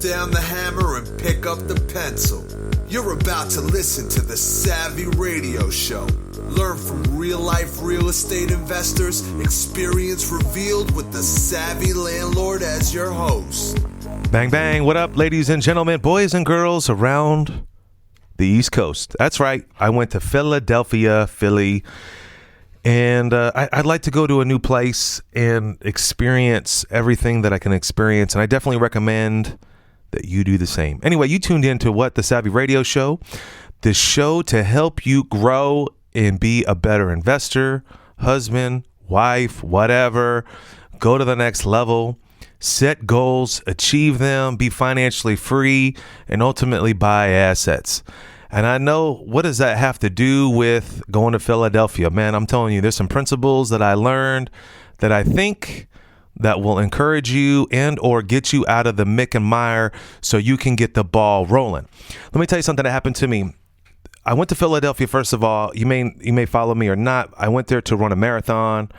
down the hammer and pick up the pencil. You're about to listen to the Savvy Radio Show. Learn from real-life real estate investors, experience revealed with the Savvy Landlord as your host. Bang, bang. What up, ladies and gentlemen, boys and girls around the East Coast? That's right. I went to Philadelphia, Philly, and I'd like to go to a new place and experience everything that I can experience, and I definitely recommend that you do the same. Anyway, you tuned in to what? The Savvy Radio Show, the show to help you grow and be a better investor, husband, wife, whatever. Go to the next level, set goals, achieve them, be financially free, and ultimately buy assets. And I know, what does that have to do with going to Philadelphia? Man, I'm telling you, there's some principles that I learned that I think that will encourage you and or get you out of the mick and mire so you can get the ball rolling. Let me tell you something that happened to me. I went to Philadelphia, first of all. You may follow me or not. I went there to run a marathon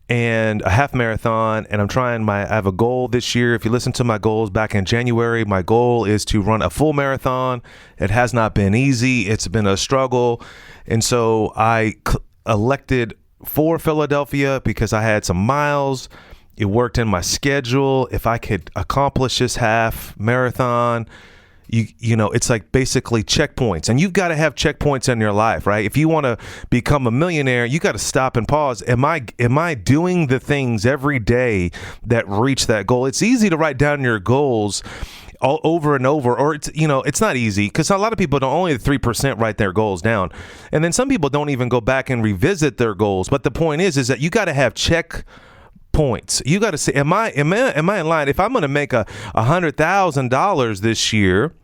and a half marathon, and I have a goal this year. If you listen to my goals back in January, my goal is to run a full marathon. It has not been easy. It's been a struggle. And so I elected for Philadelphia because I had some miles. It worked in my schedule. If I could accomplish this half marathon, you know, it's like basically checkpoints, and you've got to have checkpoints in your life, right? If you want to become a millionaire, you got to stop and pause. Am I doing the things every day that reach that goal? It's easy to write down your goals all over and over, or it's not easy because a lot of people don't, only 3% write their goals down, and then some people don't even go back and revisit their goals. But the point is that you got to have points. You got to say, am I in line? If I'm going to make $100,000 this year,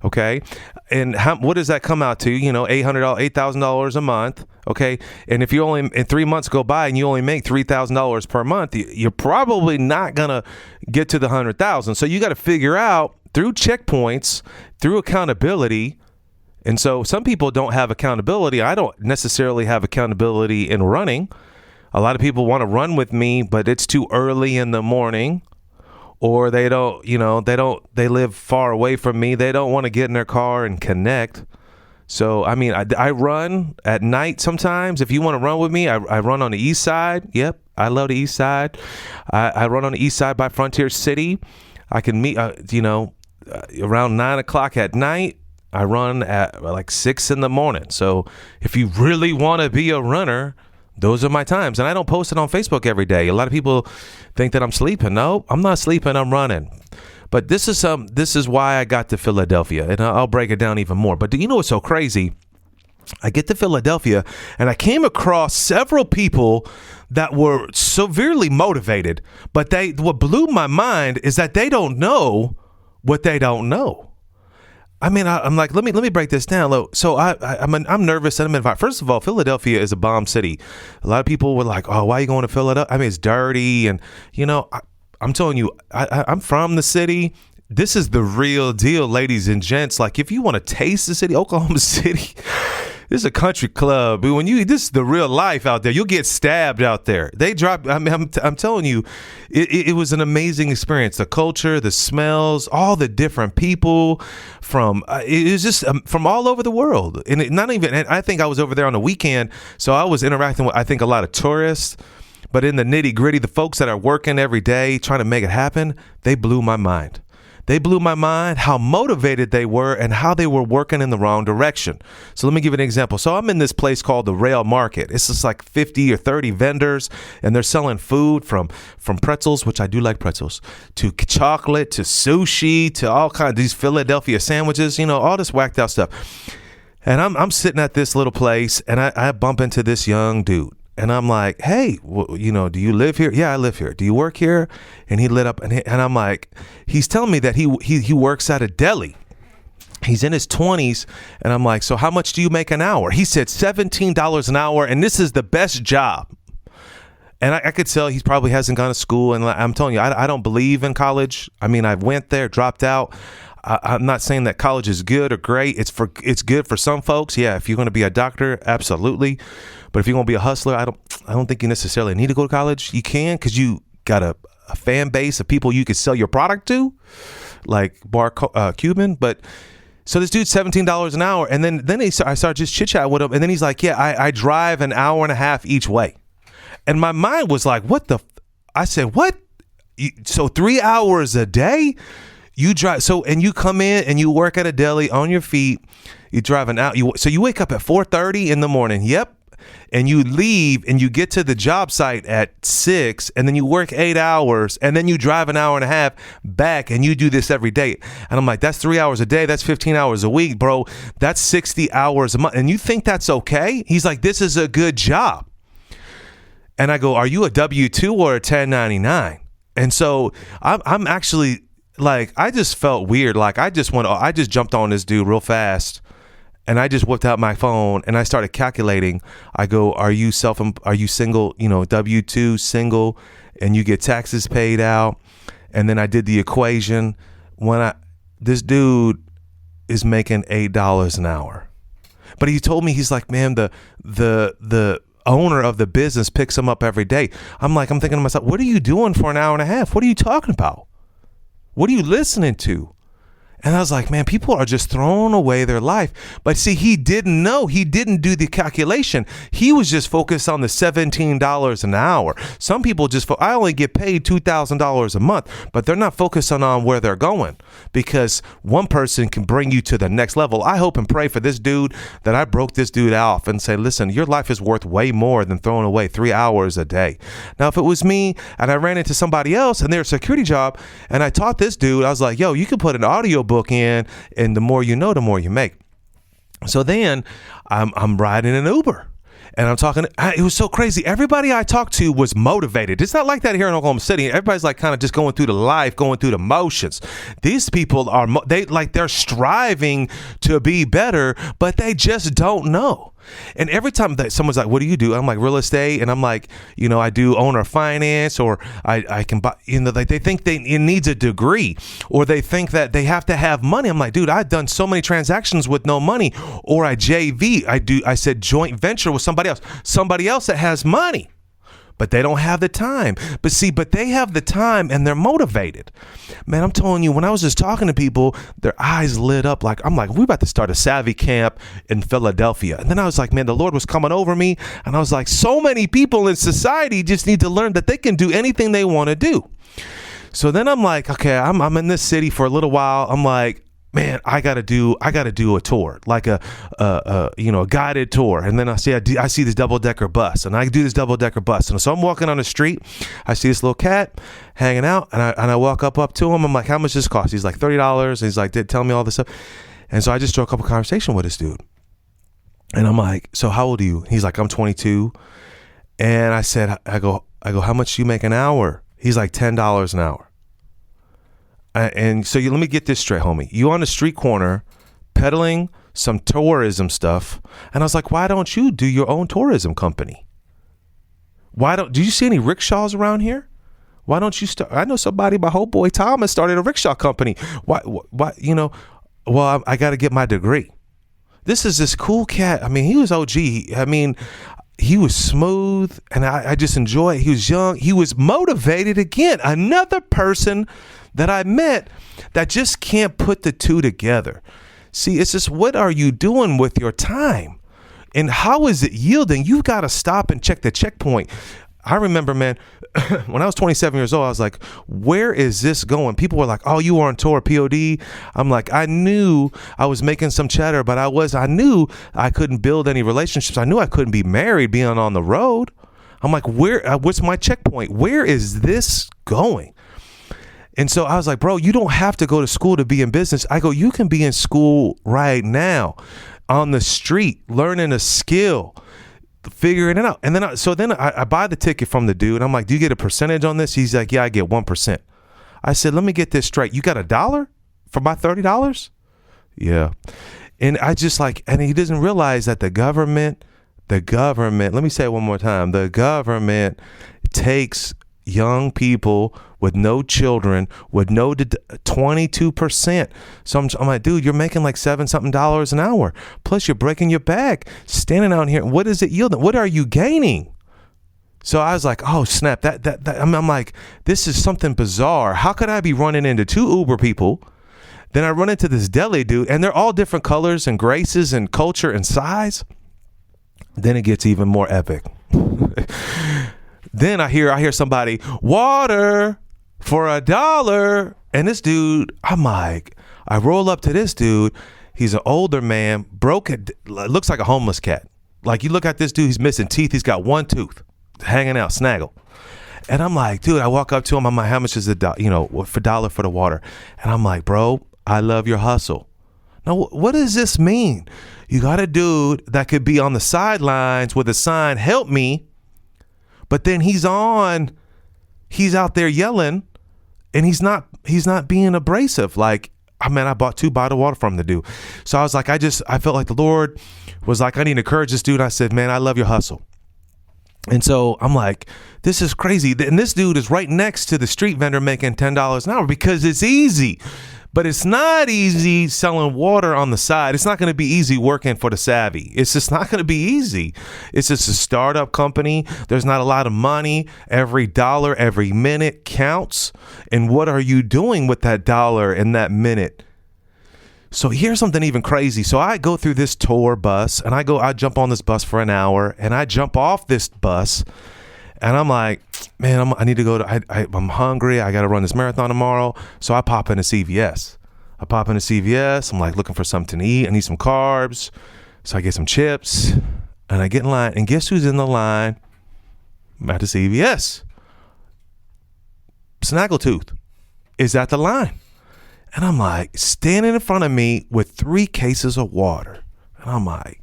okay, and what does that come out to? $8,000 a month, okay. And if you only in 3 months go by and you only make $3,000 per month, you're probably not gonna get to the 100,000. So you got to figure out through checkpoints, through accountability. And so some people don't have accountability. I don't necessarily have accountability in running. A lot of people want to run with me, but it's too early in the morning, or they live far away from me. They don't want to get in their car and connect. So, I mean, I run at night sometimes. If you want to run with me, I run on the east side. Yep, I love the east side. I run on the east side by Frontier City. I can meet, around 9 o'clock at night. I run at like 6 in the morning. So if you really want to be a runner, those are my times. And I don't post it on Facebook every day. A lot of people think that I'm sleeping. No, I'm not sleeping. I'm running. But this is why I got to Philadelphia, and I'll break it down even more. But do you know what's so crazy? I get to Philadelphia and I came across several people that were severely motivated. But what blew my mind is that they don't know what they don't know. I mean, I'm like, let me break this down. So I'm nervous and I'm invited. First of all, Philadelphia is a bomb city. A lot of people were like, "Oh, why are you going to Philadelphia?" I mean, it's dirty, and I'm telling you, I'm from the city. This is the real deal, ladies and gents. Like, if you want to taste the city, Oklahoma City, this is a country club. But this is the real life out there. You'll get stabbed out there. They drop. I mean, I'm telling you, it was an amazing experience. The culture, the smells, all the different people from it was just from all over the world. And and I think I was over there on the weekend, so I was interacting with, I think, a lot of tourists. But in the nitty gritty, the folks that are working every day trying to make it happen, they blew my mind. They blew my mind how motivated they were and how they were working in the wrong direction. So let me give you an example. So I'm in this place called the Rail Market. It's just like 50 or 30 vendors, and they're selling food from pretzels, which I do like pretzels, to chocolate, to sushi, to all kinds of these Philadelphia sandwiches, all this whacked out stuff. And I'm sitting at this little place, and I bump into this young dude. And I'm like, "Hey, do you live here?" "Yeah, I live here." "Do you work here?" And he lit up, and I'm like, he's telling me that he works at a deli. He's in his 20s, and I'm like, "So how much do you make an hour?" He said $17 an hour, and this is the best job. And I could tell he probably hasn't gone to school. And I'm telling you, I don't believe in college. I mean, I went there, dropped out. I'm not saying that college is good or great. It's good for some folks. Yeah, if you're going to be a doctor, absolutely. But if you're going to be a hustler, I don't think you necessarily need to go to college. You can, because you got a fan base of people you could sell your product to, like Cuban. But so this dude's $17 an hour, and then I started just chit chat with him, and then he's like, yeah, I drive an hour and a half each way, and my mind was like, what the? I said, what? So 3 hours a day? You drive, and you come in and you work at a deli on your feet. You drive an hour. So you wake up at 4:30 in the morning. Yep. And you leave and you get to the job site at 6, and then you work 8 hours, and then you drive an hour and a half back, and you do this every day. And I'm like, that's 3 hours a day. That's 15 hours a week, bro. That's 60 hours a month. And you think that's okay? He's like, this is a good job. And I go, are you a W-2 or a 1099? And so I'm actually like, I just felt weird. Like I just jumped on this dude real fast, and I just whipped out my phone and I started calculating. I go, are you single, W-2 single, and you get taxes paid out? And then I did the equation. This dude is making $8 an hour. But he told me, he's like, man, the owner of the business picks him up every day. I'm thinking to myself, what are you doing for an hour and a half? What are you talking about? What are you listening to? And I was like, man, people are just throwing away their life. But see, he didn't know. He didn't do the calculation. He was just focused on the $17 an hour. Some people I only get paid $2,000 a month, but they're not focusing on where they're going, because one person can bring you to the next level. I hope and pray for this dude that I broke this dude off and say, listen, your life is worth way more than throwing away 3 hours a day. Now, if it was me and I ran into somebody else and they're a security job and I taught this dude, I was like, yo, you can put an audio book in, and the more you know, the more you make. So then I'm riding an Uber, and I'm talking. It was so crazy. Everybody I talked to was motivated. It's not like that here in Oklahoma City. Everybody's like kind of just going through the life, going through the motions. These people are they're striving to be better, but they just don't know. And every time that someone's like, what do you do? I'm like, real estate. And I'm like, I do owner finance, or I can buy, like they think it needs a degree, or they think that they have to have money. I'm like, dude, I've done so many transactions with no money, or I said joint venture with somebody else that has money, but they don't have the time. But they have the time and they're motivated. Man, I'm telling you, when I was just talking to people, their eyes lit up. I'm like, we're about to start a Savvy camp in Philadelphia. And then I was like, man, the Lord was coming over me. And I was like, so many people in society just need to learn that they can do anything they want to do. So then I'm like, okay, I'm in this city for a little while. I'm like, man, I gotta do a tour, like a guided tour. And then I see this double-decker bus, and I do this double-decker bus. And so I'm walking on the street, I see this little cat hanging out, and I walk up to him. I'm like, how much does this cost? He's like, $30. And he's like, tell me all this stuff. And so I just struck up a conversation with this dude. And I'm like, so how old are you? He's like, I'm 22. And I go, how much do you make an hour? He's like, $10 an hour. And so let me get this straight, homie. You on the street corner peddling some tourism stuff. And I was like, why don't you do your own tourism company? Do you see any rickshaws around here? Why don't you start? I know somebody, my whole boy Thomas started a rickshaw company. Why, well, I got to get my degree. This is this cool cat. I mean, he was OG. I mean, he was smooth, and I just enjoy it. He was young. He was motivated. Again, another person that I met that just can't put the two together. See, it's just, what are you doing with your time? And how is it yielding? You've got to stop and check the checkpoint. I remember, man, when I was 27 years old, I was like, where is this going? People were like, oh, you were on tour, POD. I'm like, I knew I was making some cheddar, but I knew I couldn't build any relationships. I knew I couldn't be married being on the road. I'm like, what's my checkpoint? Where is this going? And so I was like, bro, you don't have to go to school to be in business. I go, you can be in school right now on the street, learning a skill, figuring it out. And then I buy the ticket from the dude. I'm like, do you get a percentage on this? He's like, yeah, I get 1%. I said, let me get this straight. You got $1 for my $30? Yeah. And I just and he doesn't realize that the government, let me say it one more time. The government takes young people with no children, with no 22%. So I'm like, dude, you're making like $7-something an hour. Plus you're breaking your back, standing out here. What is it yielding? What are you gaining? So I was like, oh snap, I'm like, this is something bizarre. How could I be running into two Uber people? Then I run into this deli dude, and they're all different colors and graces and culture and size. Then it gets even more epic. Then I hear somebody, water for $1. And this dude, I'm like, I roll up to this dude. He's an older man, looks like a homeless cat. Like, you look at this dude, he's missing teeth. He's got one tooth hanging out, snaggle. And I'm like, dude, I walk up to him. I'm like, how much is $1 for the water? And I'm like, bro, I love your hustle. Now, what does this mean? You got a dude that could be on the sidelines with a sign, help me. But then he's out there yelling, and he's not being abrasive. Like, I bought 2 bottles of water from the dude. So I was like, I felt like the Lord was like, I need to encourage this dude. I said, man, I love your hustle. And so I'm like, this is crazy. And this dude is right next to the street vendor making $10 an hour because it's easy. But it's not easy selling water on the side. It's not going to be easy working for the savvy. It's just not going to be easy. It's just a startup company. There's not a lot of money. Every dollar, every minute counts. And what are you doing with that dollar in that minute? So here's something even crazy. So I go through this tour bus, and I jump on this bus for an hour, and I jump off this bus, and I'm like, man, I need to go I'm hungry. I got to run this marathon tomorrow. So I pop into CVS. I'm like looking for something to eat. I need some carbs. So I get some chips, and I get in line, and guess who's in the line at the CVS? Snaggletooth is at the line. And I'm like, standing in front of me with 3 cases of water. And I'm like,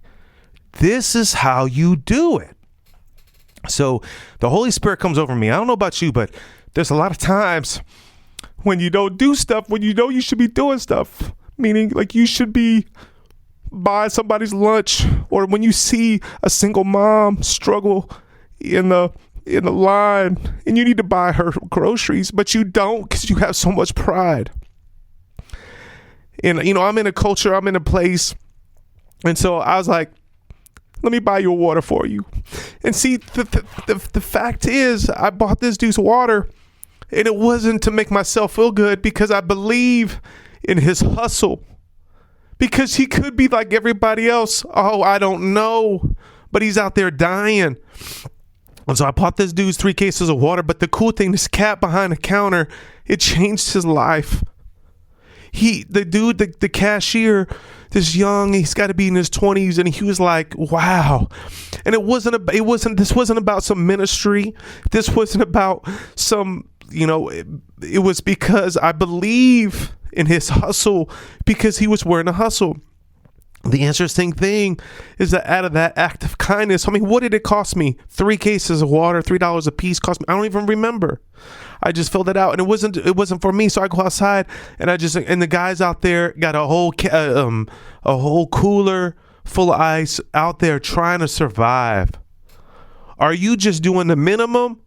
this is how you do it. So the Holy Spirit comes over me. I don't know about you, but there's a lot of times when you don't do stuff, when you know you should be doing stuff, meaning like you should be buying somebody's lunch, or when you see a single mom struggle in the line and you need to buy her groceries, but you don't because you have so much pride. And, I'm in a culture, I'm in a place. And so I was like, let me buy your water for you. And see, the fact is, I bought this dude's water, and it wasn't to make myself feel good, because I believe in his hustle. Because he could be like everybody else. Oh, I don't know. But he's out there dying. And so I bought this dude's 3 cases of water. But the cool thing, this cat behind the counter, it changed his life. The cashier, this young, he's got to be in his 20s, and he was like, wow. And this wasn't about some ministry. This wasn't about some, it was because I believe in his hustle, because he was wearing a hustle. The interesting thing is that out of that act of kindness, what did it cost me? 3 cases of water, $3 a piece cost me. I don't even remember. I just filled it out, and it wasn't for me. So I go outside, and the guys out there got a whole cooler full of ice out there trying to survive. Are you just doing the minimum,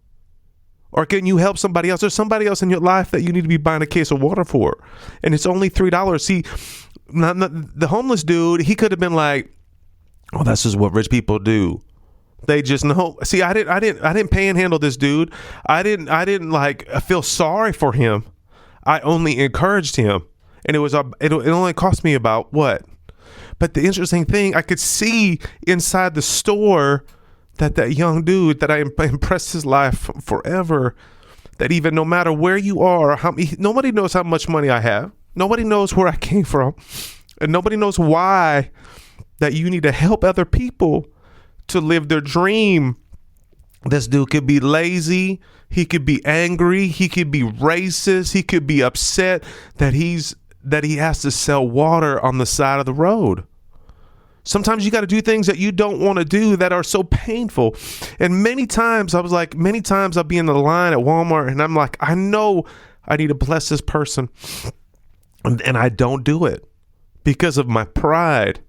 or can you help somebody else? There's somebody else in your life that you need to be buying a case of water for, and it's only $3. See, the homeless dude, he could have been like, oh, that's just what rich people do. They just know. See, I didn't panhandle this dude. I didn't like feel sorry for him. I only encouraged him, and it only cost me about what? But the interesting thing, I could see inside the store that young dude, that I impressed his life forever. That even no matter where you are, nobody knows how much money I have. Nobody knows where I came from, and nobody knows why. That you need to help other people to live their dream. This dude could be lazy. He could be angry. He could be racist. He could be upset that he has to sell water on the side of the road. Sometimes you got to do things that you don't want to do that are so painful. And many times I'll be in the line at Walmart, and I'm like, I know I need to bless this person, and I don't do it because of my pride.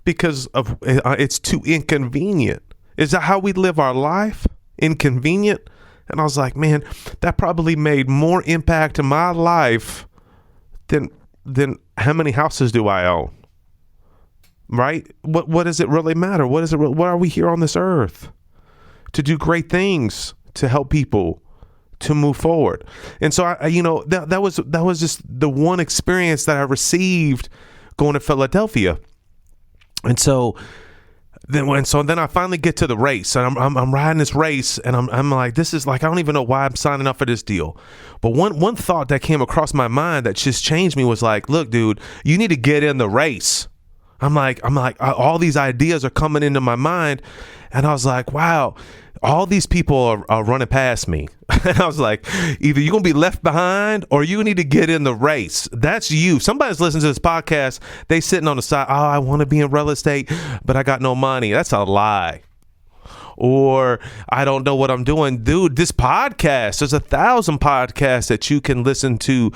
Because of it's too inconvenient. Is that how we live our life? Inconvenient? And I was like, man, that probably made more impact in my life than how many houses do I own? Right? What does it really matter? What are we here on this earth? to do great things, to help people, to move forward. And so that was just the one experience that I received going to Philadelphia. And so then I finally get to the race, and I'm riding this race, and I'm like, this is like, I don't even know why I'm signing up for this deal. But one thought that came across my mind that just changed me was like, look, dude, you need to get in the race. I'm like, all these ideas are coming into my mind, and I was like, wow, all these people are running past me. And I was like, either you're going to be left behind or you need to get in the race. That's you. Somebody's listening to this podcast. They sitting on the side. Oh, I want to be in real estate, but I got no money. That's a lie. Or I don't know what I'm doing. Dude, this podcast, there's 1,000 podcasts that you can listen to.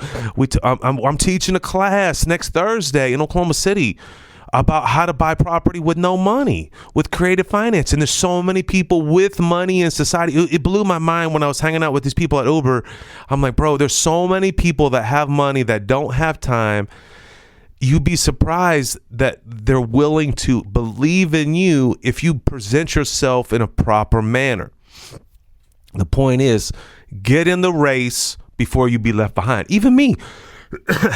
I'm teaching a class next Thursday in Oklahoma City about how to buy property with no money, with creative finance. And there's so many people with money in society. It blew my mind when I was hanging out with these people at Uber. I'm like, bro, there's so many people that have money that don't have time. You'd be surprised that they're willing to believe in you if you present yourself in a proper manner. The point is, get in the race before you be left behind. Even me.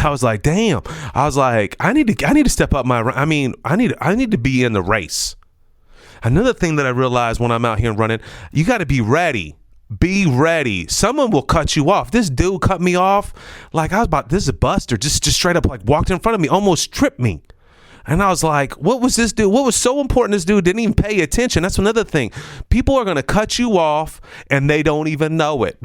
I was like, damn. I was like, I need to step up I need to be in the race. Another thing that I realized when I'm out here running, you got to be ready. Someone will cut you off. This dude cut me off. Like this is a buster. Just straight up like walked in front of me, almost tripped me. And I was like, what was this dude? What was so important? This dude didn't even pay attention. That's another thing. People are going to cut you off and they don't even know it.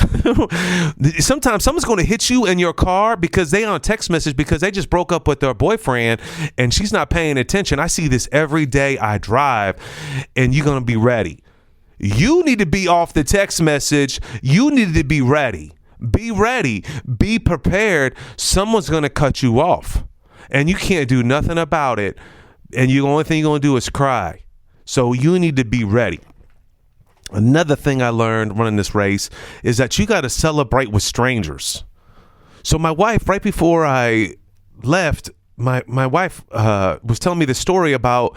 Sometimes someone's going to hit you in your car because they on a text message because they just broke up with their boyfriend and she's not paying attention. I see this every day I drive, and you're going to be ready. You need to be off the text message. You need to be ready. Be ready. Be prepared. Someone's going to cut you off. And you can't do nothing about it. And the only thing you're going to do is cry. So you need to be ready. Another thing I learned running this race is that you got to celebrate with strangers. So my wife, right before I left, my wife was telling me the story about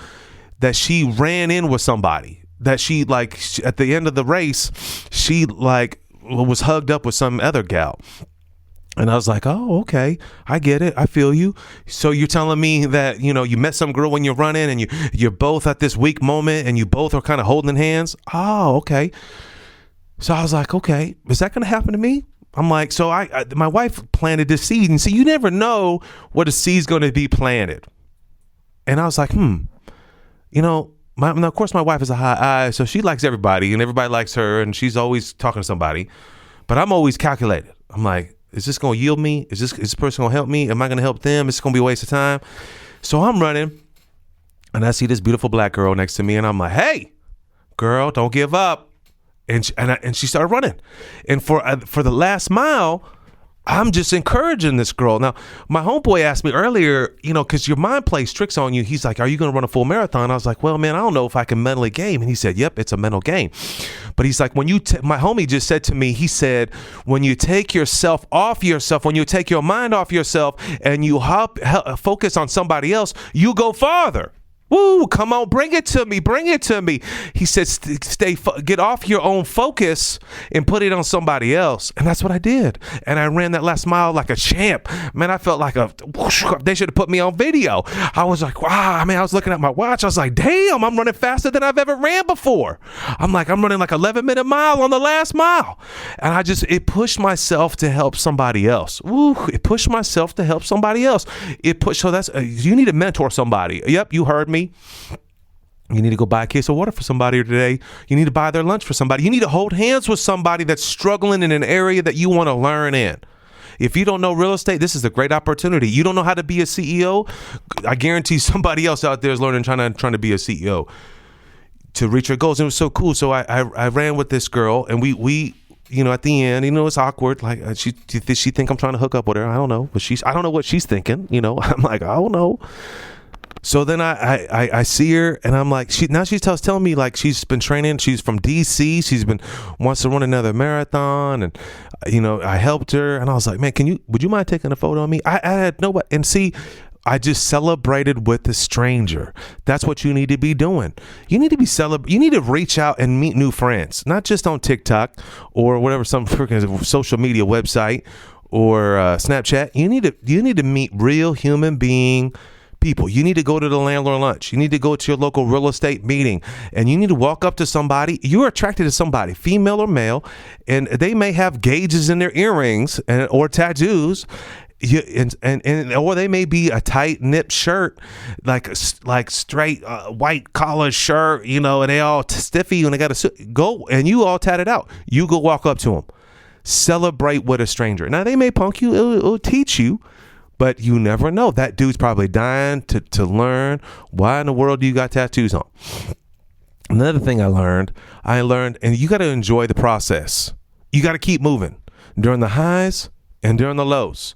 that she ran in with somebody. That she at the end of the race, she was hugged up with some other gal. And I was like, oh, okay, I get it. I feel you. So you're telling me that, you met some girl when you're running and you're both at this weak moment and you both are kind of holding hands. Oh, okay. So I was like, okay, is that going to happen to me? I'm like, so my wife planted this seed, and so you never know what a seed's going to be planted. And I was like, now, of course, my wife is a high eye, so she likes everybody and everybody likes her and she's always talking to somebody. But I'm always calculated. I'm like, is this going to yield me? Is this person going to help me? Am I going to help them? Is it going to be a waste of time? So I'm running, and I see this beautiful black girl next to me, and I'm like, hey, girl, don't give up. And she started running. And for the last mile, I'm just encouraging this girl. Now, my homeboy asked me earlier, because your mind plays tricks on you. He's like, are you going to run a full marathon? I was like, well, man, I don't know if I can mentally game. And he said, yep, it's a mental game. But he's like, my homie just said to me, he said, when you take yourself off yourself, when you take your mind off yourself and you focus on somebody else, you go farther. Woo, come on, bring it to me. He said, get off your own focus and put it on somebody else. And that's what I did. And I ran that last mile like a champ. Man, I felt like they should have put me on video. I was like, wow, I was looking at my watch. I was like, damn, I'm running faster than I've ever ran before. I'm running like 11-minute mile on the last mile. And it pushed myself to help somebody else. Woo, it pushed myself to help somebody else. You need to mentor somebody. Yep, you heard me. You need to go buy a case of water for somebody today. You need to buy their lunch for somebody. You need to hold hands with somebody that's struggling in an area that you want to learn in. If you don't know real estate, this is a great opportunity. You don't know how to be a CEO? I guarantee somebody else out there is learning, trying to be a CEO to reach your goals. It was so cool. So I ran with this girl, and we at the end, it's awkward. Like she think I'm trying to hook up with her. I don't know, but I don't know what she's thinking. I'm like, I don't know. So then I see her, and I'm like, she's telling me like she's been training. She's from DC. Wants to run another marathon, and I helped her, and I was like, man, would you mind taking a photo of me? I had nobody, and see, I just celebrated with a stranger. That's what you need to be doing. You need to be you need to reach out and meet new friends, not just on TikTok or whatever, some freaking social media website or Snapchat. You need to meet real human being people. You need to go to the landlord lunch. You need to go to your local real estate meeting, and you need to walk up to somebody. You're attracted to somebody, female or male, and they may have gauges in their earrings or tattoos. Or they may be a tight knit shirt, like straight white collar shirt, and they all stiffy and they got to go, and you all tatted out. You go walk up to them, celebrate with a stranger. Now they may punk you, it'll teach you, but you never know. That dude's probably dying to learn why in the world do you got tattoos on. Another thing I learned, and you got to enjoy the process. You got to keep moving during the highs and during the lows.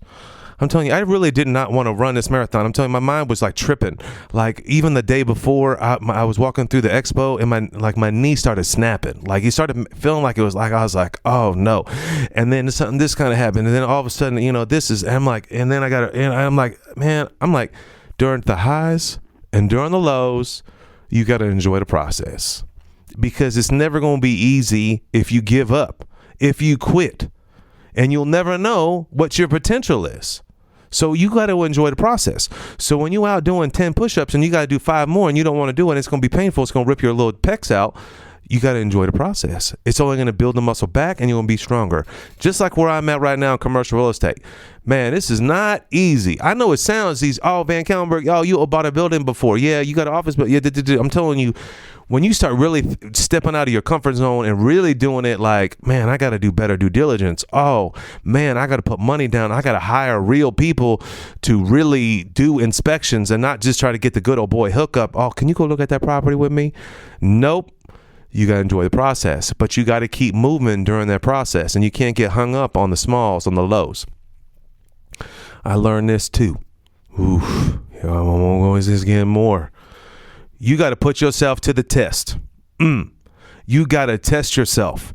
I'm telling you, I really did not want to run this marathon. I'm telling you, my mind was like tripping. Like even the day before, I was walking through the expo, and my knee started snapping. Like it started feeling like it was like I was like, oh no. And then this kind of happened, and then all of a sudden, this is. And I'm like, and then I'm like, man, during the highs and during the lows, you got to enjoy the process, because it's never going to be easy if you give up, if you quit, and you'll never know what your potential is. So you got to enjoy the process. So when you out doing 10 push-ups and you got to do 5 more and you don't want to do it, it's going to be painful. It's going to rip your little pecs out. You got to enjoy the process. It's only going to build the muscle back, and you're going to be stronger. Just like where I'm at right now in commercial real estate. Man, this is not easy. I know it sounds easy. Oh, VanCauwenbergh, you bought a building before. Yeah, you got an office, but yeah, I'm telling you, when you start really stepping out of your comfort zone and really doing it, like, man, I got to do better due diligence. Oh, man, I got to put money down. I got to hire real people to really do inspections and not just try to get the good old boy hookup. Oh, can you go look at that property with me? Nope. You got to enjoy the process, but you got to keep moving during that process, and you can't get hung up on the smalls, on the lows. I learned this too. Oof, I'm always just getting more. You got to put yourself to the test. You got to test yourself.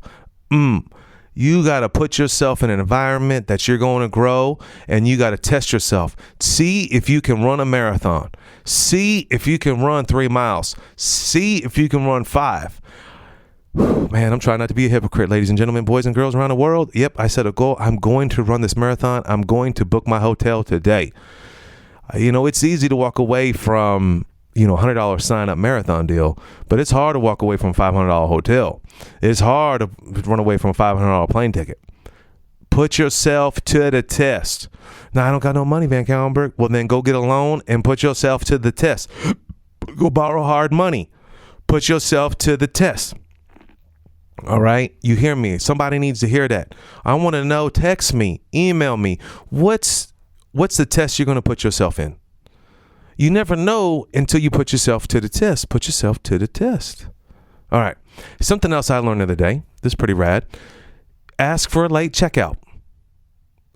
You got to put yourself in an environment that you're going to grow, and you got to test yourself. See if you can run a marathon. See if you can run 3 miles. See if you can run 5. Man, I'm trying not to be a hypocrite, ladies and gentlemen, boys and girls around the world. Yep, I set a goal. I'm going to run this marathon. I'm going to book my hotel today. It's easy to walk away from, $100 sign up marathon deal, but it's hard to walk away from $500 hotel. It's hard to run away from a $500 plane ticket. Put yourself to the test. Now, I don't got no money, VanCauwenbergh. Well, then go get a loan and put yourself to the test. Go borrow hard money. Put yourself to the test. All right. You hear me? Somebody needs to hear that. I want to know. Text me, email me. What's the test you're going to put yourself in? You never know until you put yourself to the test. Put yourself to the test. All right. Something else I learned the other day. This is pretty rad. Ask for a late checkout.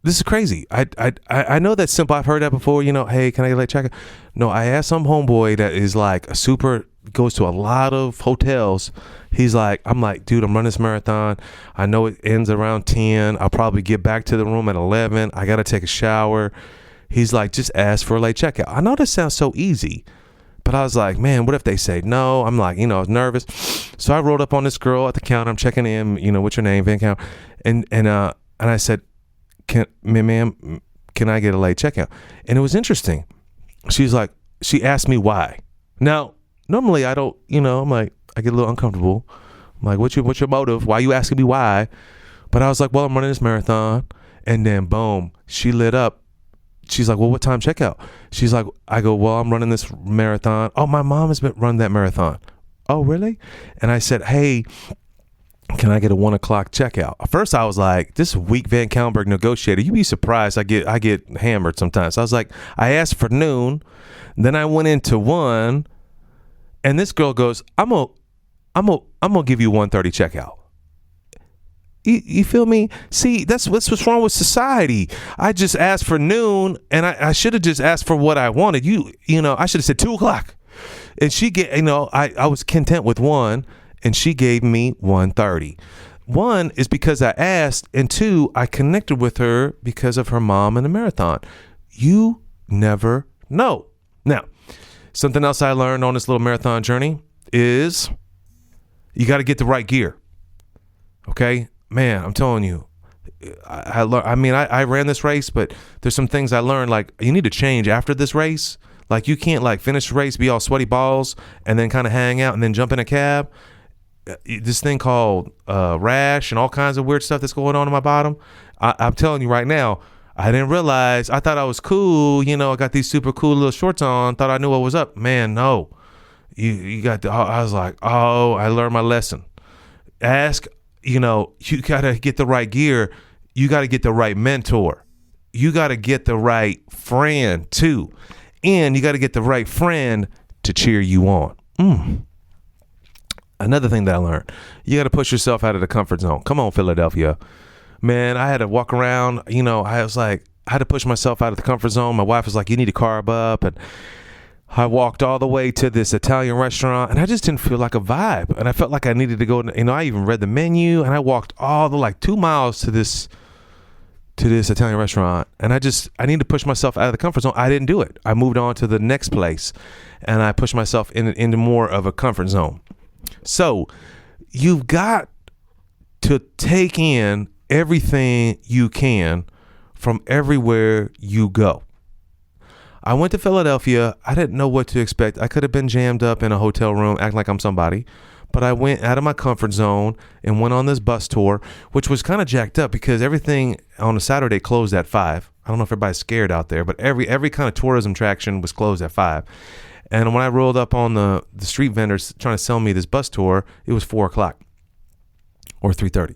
This is crazy. I know that's simple. I've heard that before. Hey, can I get a late checkout? No, I asked some homeboy that is like goes to a lot of hotels. I'm like, dude, I'm running this marathon. I know it ends around 10. I'll probably get back to the room at 11. I got to take a shower. He's like, just ask for a late checkout. I know this sounds so easy, but I was like, man, what if they say no? I'm like, I was nervous. So I rolled up on this girl at the counter. I'm checking in, what's your name, VanCauwenbergh? And I said, ma'am, can I get a late checkout? And it was interesting. She asked me why. Now, normally I don't, I'm like, I get a little uncomfortable. I'm like, what's your motive? Why are you asking me why? But I was like, well, I'm running this marathon. And then boom, she lit up. She's like, well, what time checkout? She's like, I go, well, I'm running this marathon. Oh, my mom has been running that marathon. Oh, really? And I said, hey, can I get a 1 o'clock checkout? First, I was like, this weak VanCauwenbergh negotiator. You'd be surprised. I get hammered sometimes. So I was like, I asked for noon. Then I went into 1, and this girl goes, I'm gonna give you 1:30 checkout. You feel me? See, that's what's wrong with society. I just asked for noon, and I should have just asked for what I wanted. I should have said 2 o'clock. And she I was content with 1, and she gave me 1:30. 1 is because I asked, and 2, I connected with her because of her mom and the marathon. You never No. Now, something else I learned on this little marathon journey is you got to get the right gear. Okay, man, I'm telling you, I ran this race, but there's some things I learned, like you need to change after this race. Like you can't like finish the race, be all sweaty balls, and then kind of hang out and then jump in a cab. This thing called rash and all kinds of weird stuff that's going on in my bottom. I'm telling you right now, I didn't realize. I thought I was cool. You know, I got these super cool little shorts on. Thought I knew what was up. Man, no. You got the, I was like, oh, I learned my lesson. You got to get the right gear. You got to get the right mentor. You got to get the right friend too. And you got to get the right friend to cheer you on. Another thing that I learned, you got to push yourself out of the comfort zone. Come on, Philadelphia. Man, I had to walk around, I had to push myself out of the comfort zone. My wife was like, you need to carb up. And I walked all the way to this Italian restaurant and I just didn't feel like a vibe. And I felt like I needed to go, I even read the menu and I walked all the 2 miles to this Italian restaurant. And I need to push myself out of the comfort zone. I didn't do it. I moved on to the next place and I pushed myself into more of a comfort zone. So you've got to take in everything you can from everywhere you go. I went to Philadelphia. I didn't know what to expect. I could have been jammed up in a hotel room, acting like I'm somebody. But I went out of my comfort zone and went on this bus tour, which was kind of jacked up because everything on a Saturday closed at 5. I don't know if everybody's scared out there, but every kind of tourism attraction was closed at 5. And when I rolled up on the street vendors trying to sell me this bus tour, it was 4 o'clock or 3:30.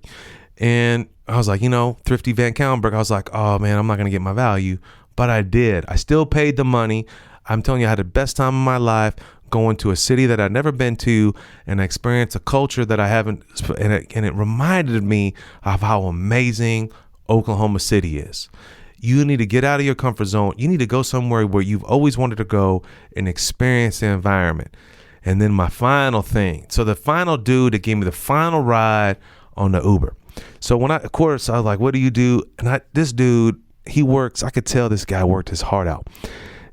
And I was like, thrifty VanCauwenbergh. I was like, oh man, I'm not going to get my value. But I did. I still paid the money. I'm telling you, I had the best time of my life going to a city that I'd never been to and experience a culture that I haven't. And it reminded me of how amazing Oklahoma City is. You need to get out of your comfort zone. You need to go somewhere where you've always wanted to go and experience the environment. And then my final thing. So the final dude that gave me the final ride on the Uber. So when I was like, what do you do? And this dude, he works. I could tell this guy worked his heart out.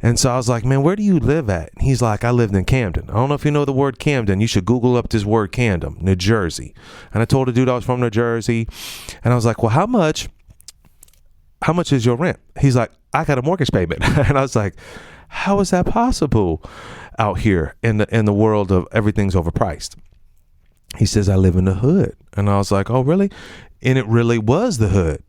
And so I was like, man, where do you live at? And he's like, I lived in Camden. I don't know if you know the word Camden. You should Google up this word Camden, New Jersey. And I told the dude I was from New Jersey. And I was like, well, how much is your rent? He's like, I got a mortgage payment. And I was like, how is that possible out here in the world of everything's overpriced? He says, I live in the hood. And I was like, oh, really? And it really was the hood.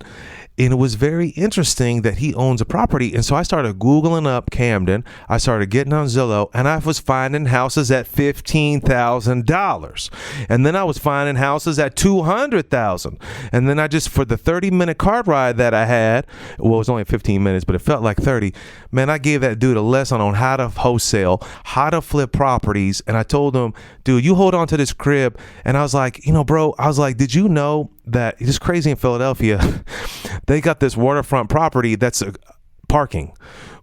And it was very interesting that he owns a property. And so I started Googling up Camden. I started getting on Zillow and I was finding houses at $15,000. And then I was finding houses at $200,000. And then for the 30-minute car ride that I had, well, it was only 15 minutes, but it felt like 30. Man, I gave that dude a lesson on how to wholesale, how to flip properties. And I told him, dude, you hold on to this crib. And I was like, bro, did you know that it's crazy in Philadelphia? They got this waterfront property that's parking,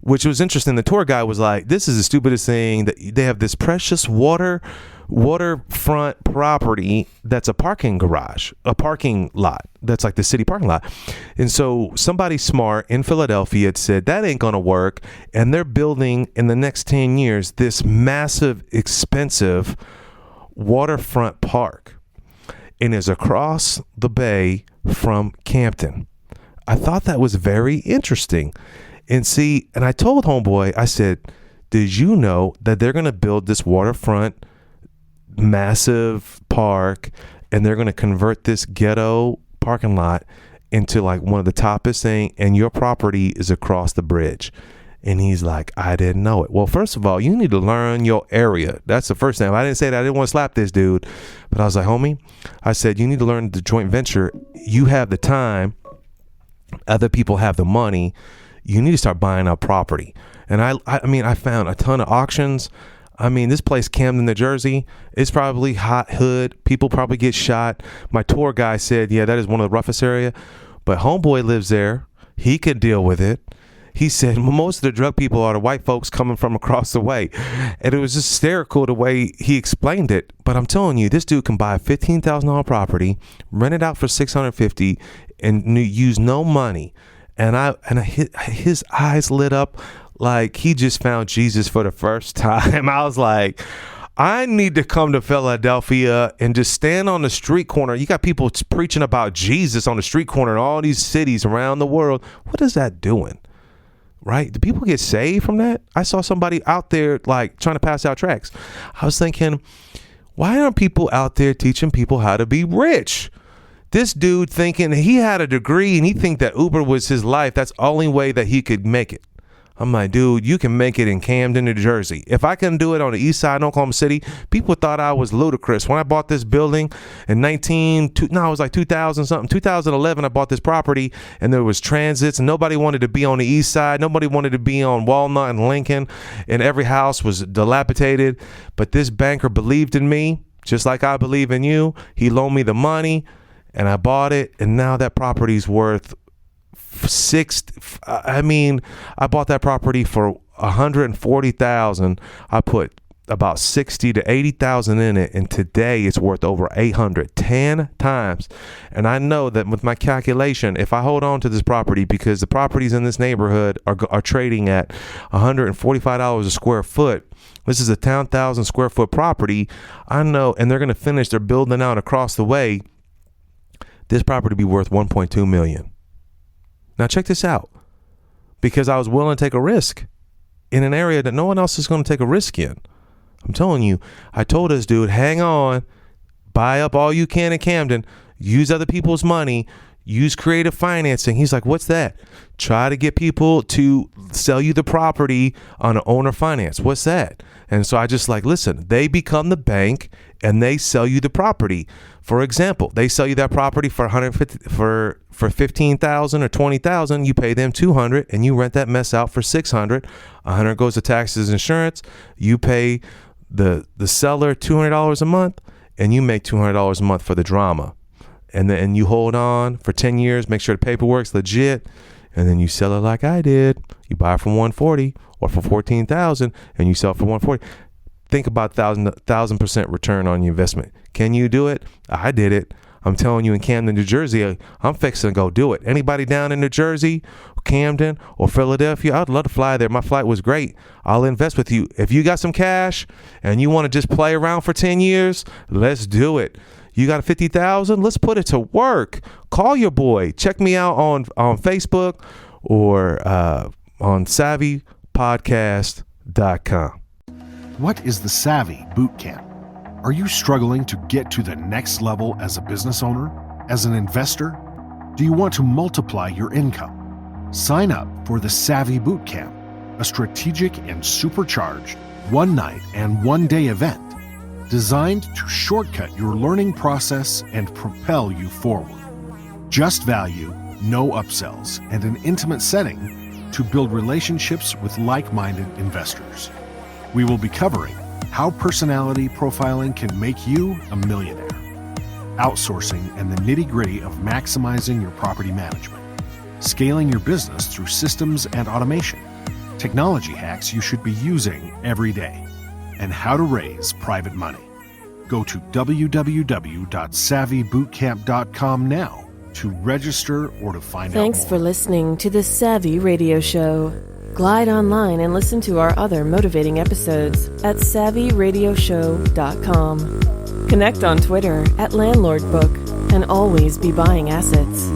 which was interesting. The tour guide was like, this is the stupidest thing, that they have this precious waterfront property that's a parking lot that's like the city parking lot. And so somebody smart in Philadelphia had said that ain't gonna work, and they're building in the next 10 years this massive, expensive waterfront park, and is across the bay from Campton. I thought that was very interesting. And I told homeboy, I said, did you know that they're going to build this waterfront massive park and they're going to convert this ghetto parking lot into like one of the toppest thing, and your property is across the bridge? And he's like, I didn't know it. Well, first of all, you need to learn your area. That's the first thing. I didn't say that I didn't want to slap this dude, but I was like, homie, I said, you need to learn the joint venture. You have the time. Other people have the money. You need to start buying up property. And I found a ton of auctions. This place, Camden, New Jersey, is probably hot hood. People probably get shot. My tour guy said, yeah, that is one of the roughest area. But homeboy lives there. He could deal with it. He said most of the drug people are the white folks coming from across the way. And it was just hysterical the way he explained it. But I'm telling you, this dude can buy a $15,000 property, rent it out for $650, and use no money. and his eyes lit up like he just found Jesus for the first time. I was like, I need to come to Philadelphia and just stand on the street corner. You got people preaching about Jesus on the street corner in all these cities around the world. What is that doing? Right? Do people get saved from that? I saw somebody out there like trying to pass out tracts. I was thinking, why aren't people out there teaching people how to be rich? This dude thinking he had a degree and he think that Uber was his life. That's the only way that he could make it. I'm like, dude, you can make it in Camden, New Jersey. If I can do it on the east side in Oklahoma City, people thought I was ludicrous. When I bought this building in 2011, I bought this property and there was transits and nobody wanted to be on the east side. Nobody wanted to be on Walnut and Lincoln, and every house was dilapidated. But this banker believed in me, just like I believe in you. He loaned me the money and I bought it. And now that property's worth I bought that property for $140,000. I put about $60,000 to $80,000 in it, and today it's worth over $800,000, 10 times. And I know that with my calculation, if I hold on to this property, because the properties in this neighborhood are trading at $145 a square foot. This is a 10,000 square foot property. I know, and they're going to finish. They're building out across the way. This property be worth $1.2 million. Now check this out, because I was willing to take a risk in an area that no one else is going to take a risk in. I'm telling you, I told this dude, hang on, buy up all you can in Camden, use other people's money, use creative financing. He's like, what's that? Try to get people to sell you the property on an owner finance. What's that? And so I just like, listen, they become the bank and they sell you the property. For example, they sell you that property for $150 for $15,000 or $20,000. You pay them $200 and you rent that mess out for $600. $100 goes to taxes, insurance. You pay the seller $200 a month, and you make $200 a month for the drama. And then you hold on for 10 years, make sure the paperwork's legit, and then you sell it like I did. You buy it for $140 or for $14,000, and you sell it for $140. Think about 1,000% return on your investment. Can you do it? I did it. I'm telling you, in Camden, New Jersey, I'm fixing to go do it. Anybody down in New Jersey, Camden, or Philadelphia, I'd love to fly there. My flight was great. I'll invest with you. If you got some cash and you want to just play around for 10 years, let's do it. You got $50,000? Let's put it to work. Call your boy. Check me out on Facebook or on SavvyPodcast.com. What is the Savvy Bootcamp? Are you struggling to get to the next level as a business owner, as an investor? Do you want to multiply your income? Sign up for the Savvy Bootcamp, a strategic and supercharged one-night and one-day event designed to shortcut your learning process and propel you forward. Just value, no upsells, and an intimate setting to build relationships with like-minded investors. We will be covering how personality profiling can make you a millionaire, outsourcing and the nitty-gritty of maximizing your property management, scaling your business through systems and automation, technology hacks you should be using every day, and how to raise private money. Go to www.savvybootcamp.com now to register or to find out more. Thanks for listening to the Savvy Radio Show. Glide online and listen to our other motivating episodes at SavvyRadioShow.com. Connect on Twitter at LandlordBook and always be buying assets.